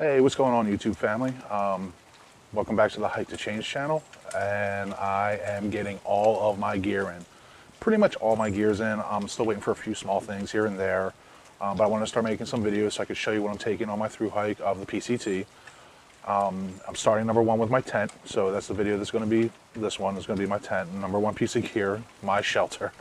Hey, what's going on, YouTube family? Welcome back to the Hike to Change channel, and I am getting all of my gear in. Pretty much all my gear's in. I'm still waiting for a few small things here and there, but I want to start making some videos so I can show you what I'm taking on my Thru-Hike of the PCT. I'm starting number one with my tent, so that's the video that's going to be, this one is going to be my tent, number one piece of gear, my shelter.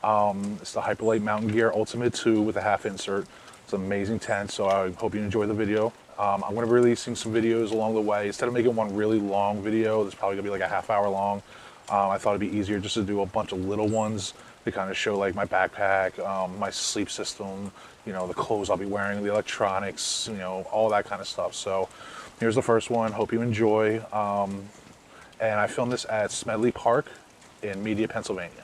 It's the Hyperlite Mountain Gear Ultamid 2 with a half insert. It's an amazing tent, so I hope you enjoy the video. I'm going to be releasing some videos along the way. Instead of making one really long video, that's probably going to be like a half hour long, I thought it'd be easier just to do a bunch of little ones to kind of show like my backpack, my sleep system, you know, the clothes I'll be wearing, the electronics, you know, all that kind of stuff. So here's the first one. Hope you enjoy. And I filmed this at Smedley Park in Media, Pennsylvania.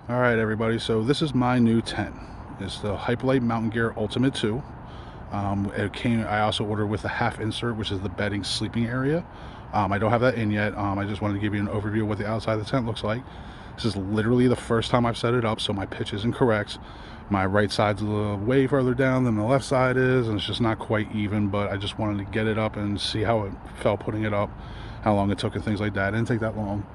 All right, everybody, so this is my new tent. It's the Hyperlite Mountain Gear Ultamid 2. I also ordered with a half insert, which is the bedding sleeping area. I don't have that in yet. I just wanted to give you an overview of what the outside of the tent looks like. This is literally the first time I've set it up, so my pitch isn't correct. My right side's a little way further down than the left side is, and it's just not quite even, but I just wanted to get it up and see how it felt putting it up, how long it took and things like that. It didn't take that long.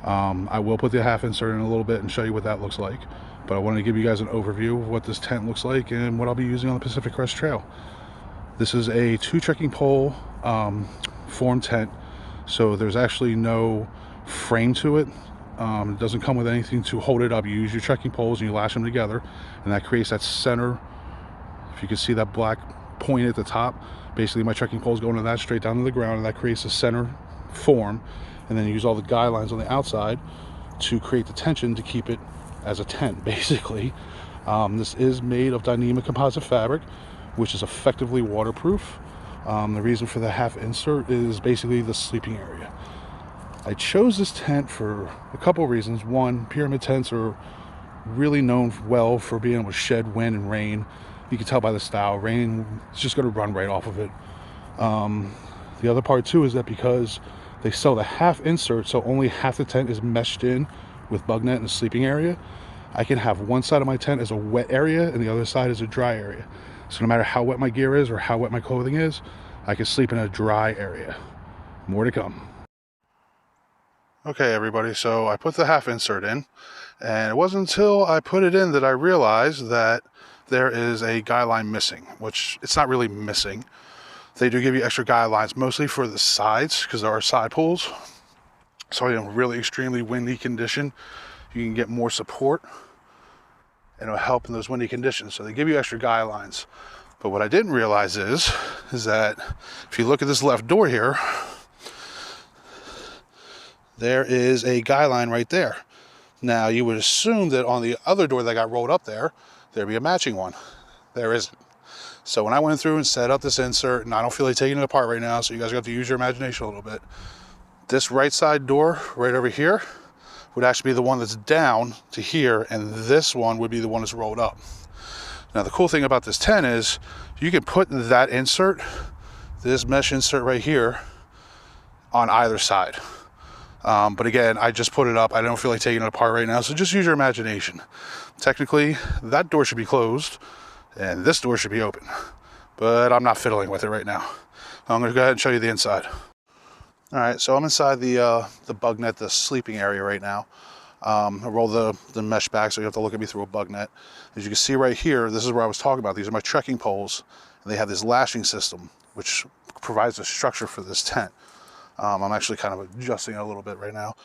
I will put the half insert in a little bit and show you what that looks like, but I wanted to give you guys an overview of what this tent looks like and what I'll be using on the Pacific Crest Trail. This is a 2 trekking pole form tent, so there's actually no frame to it. It doesn't come with anything to hold it up. You use your trekking poles and you lash them together, and that creates that center. If you can see that black point at the top, basically my trekking poles go into that straight down to the ground, and that creates a center form. And then you use all the guy lines on the outside to create the tension to keep it as a tent, basically. This is made of Dyneema composite fabric, which is effectively waterproof. The reason for the half insert is basically the sleeping area. I chose this tent for a couple of reasons. One, pyramid tents are really known well for being able to shed wind and rain. You can tell by the style, rain is just going to run right off of it. The other part too is that because they sell the half insert, so only half the tent is meshed in with bug net in the sleeping area, I can have one side of my tent as a wet area and the other side is a dry area. So no matter how wet my gear is or how wet my clothing is, I can sleep in a dry area. More to come. Okay, everybody, so I put the half insert in, and it wasn't until I put it in that I realized that there is a guy line missing, which it's not really missing. They do give you extra guy lines, mostly for the sides, because there are side pulls. So in a really extremely windy condition, you can get more support, and it'll help in those windy conditions. So they give you extra guy lines. But what I didn't realize is that if you look at this left door here, there is a guy line right there. Now you would assume that on the other door that got rolled up there, there'd be a matching one. There isn't. So when I went through and set up this insert, and I don't feel like taking it apart right now, so you guys have to use your imagination a little bit. This right side door right over here would actually be the one that's down to here, and this one would be the one that's rolled up. Now the cool thing about this tent is you can put that insert, this mesh insert right here, on either side. But again, I just put it up. I don't feel like taking it apart right now, so just use your imagination. Technically, that door should be closed, and this door should be open. But I'm not fiddling with it right now. I'm going to go ahead and show you the inside. All right, so I'm inside the bug net, the sleeping area right now. I roll the mesh back, so you have to look at me through a bug net. As you can see right here, this is where I was talking about. These are my trekking poles, and they have this lashing system, which provides a structure for this tent. I'm actually kind of adjusting it a little bit right now.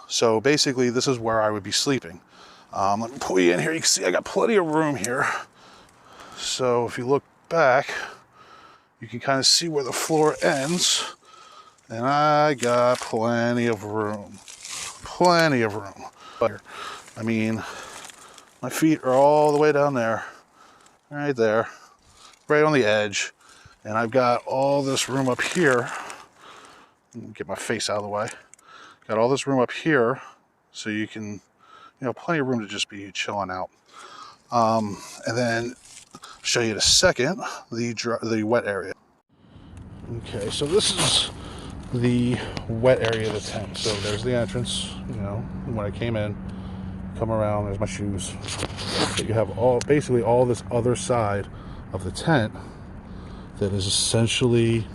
So basically, this is where I would be sleeping. Let me pull you in here. You can see I got plenty of room here. So if you look back, you can kind of see where the floor ends. And I got plenty of room. Plenty of room. I mean, my feet are all the way down there. Right there. Right on the edge. And I've got all this room up here. Get my face out of the way. Got all this room up here so you can, plenty of room to just be chilling out. And then show you in a second the wet area. Okay, so this is the wet area of the tent. So there's the entrance. When I came in, come around. There's my shoes. But you have basically all this other side of the tent that is essentially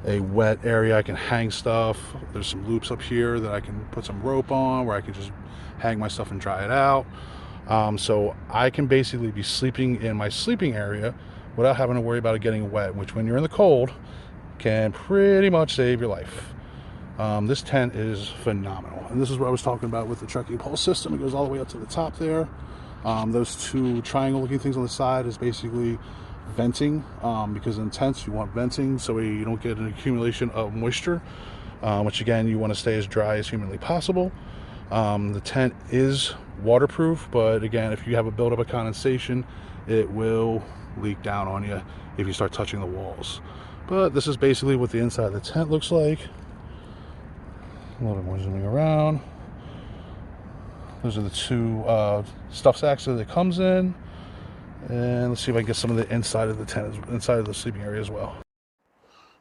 a wet area. I can hang stuff. There's some loops up here that I can put some rope on, where I can just hang my stuff and dry it out. So I can basically be sleeping in my sleeping area without having to worry about it getting wet, which when you're in the cold can pretty much save your life. This tent is phenomenal, and this is what I was talking about with the trekking pole system. It goes all the way up to the top there. Those two triangle looking things on the side is basically venting, because in tents you want venting so you don't get an accumulation of moisture, which again you want to stay as dry as humanly possible. The tent is waterproof, but again, if you have a buildup of condensation, it will leak down on you if you start touching the walls. But this is basically what the inside of the tent looks like. A little bit more zooming around. Those are the two stuff sacks that it comes in. And let's see if I can get some of the inside of the tent, inside of the sleeping area as well.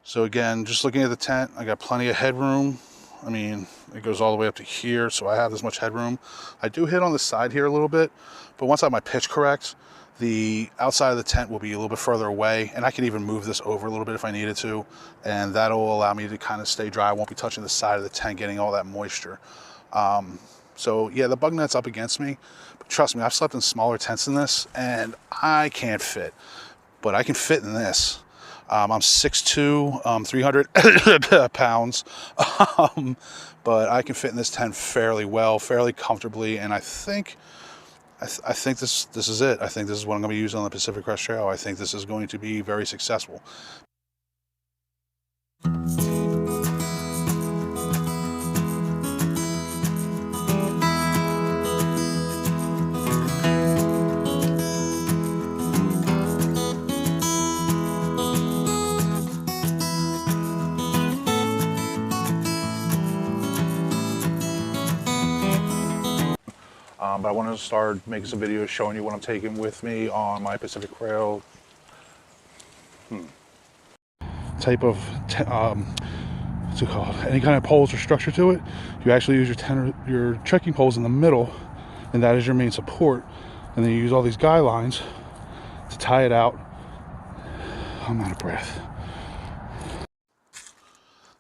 So again, just looking at the tent, I got plenty of headroom. I mean, it goes all the way up to here, so I have this much headroom. I do hit on the side here a little bit, but once I have my pitch correct, the outside of the tent will be a little bit further away, and I can even move this over a little bit if I needed to, and that'll allow me to kind of stay dry. I won't be touching the side of the tent, getting all that moisture. So yeah, the bug net's up against me, but trust me, I've slept in smaller tents than this, and I can't fit, but I can fit in this. I'm 6'2", 300 pounds, but I can fit in this tent fairly well, fairly comfortably, and I think this is it. I think this is what I'm going to be using on the Pacific Crest Trail. I think this is going to be very successful. But I want to start making some videos showing you what I'm taking with me on my Pacific Trail type of what's it called? Any kind of poles or structure to it. You actually use your trekking poles in the middle, and that is your main support. And then you use all these guy lines to tie it out. I'm out of breath.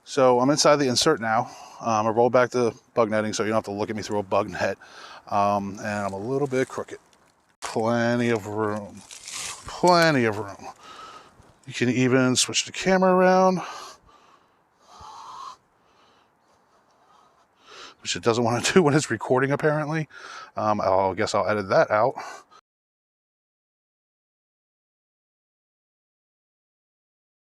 So I'm inside the insert now. I rolled back the bug netting so you don't have to look at me through a bug net. And I'm a little bit crooked. Plenty of room. Plenty of room. You can even switch the camera around, which it doesn't want to do when it's recording apparently. I guess I'll edit that out.